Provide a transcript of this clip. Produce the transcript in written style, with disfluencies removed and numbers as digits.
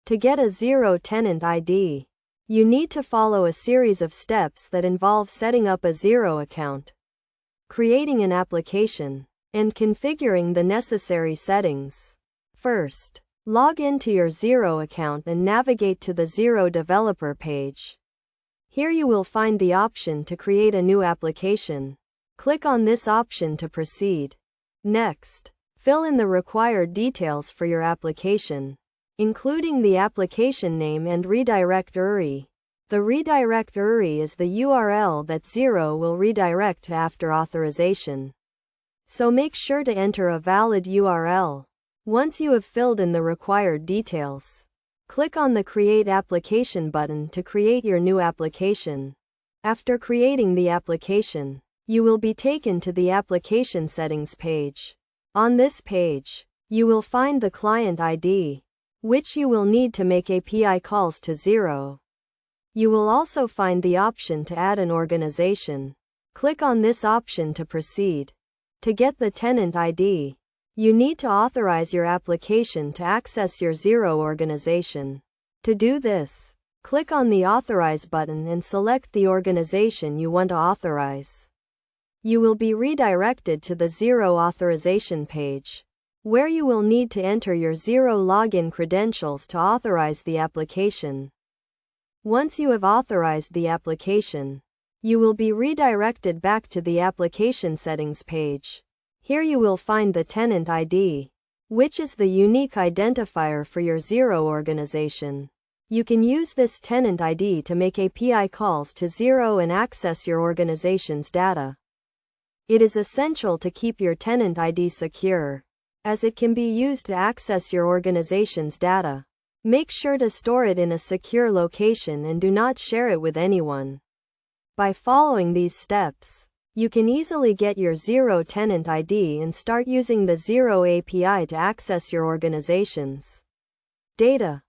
To get a Xero tenant ID, you need to follow a series of steps that involve setting up a Xero account, creating an application, and configuring the necessary settings. First, log into your Xero account and navigate to the Xero developer page. Here you will find the option to create a new application. Click on this option to proceed. Next, fill in the required details for your application, including the application name and redirect URI. The redirect URI is the URL that Xero will redirect after authorization, so make sure to enter a valid URL. Once you have filled in the required details, click on the Create Application button to create your new application. After creating the application, you will be taken to the Application Settings page. On this page, you will find the client ID, which you will need to make API calls to Xero. You will also find the option to add an organization. Click on this option to proceed. To get the tenant ID, you need to authorize your application to access your Xero organization. To do this, click on the Authorize button and select the organization you want to authorize. You will be redirected to the Xero authorization page, where you will need to enter your Xero login credentials to authorize the application. Once you have authorized the application, you will be redirected back to the Application Settings page. Here you will find the tenant ID, which is the unique identifier for your Xero organization. You can use this tenant ID to make API calls to Xero and access your organization's data. It is essential to keep your tenant ID secure, as it can be used to access your organization's data. Make sure to store it in a secure location and do not share it with anyone. By following these steps, you can easily get your Xero tenant ID and start using the Xero API to access your organization's data.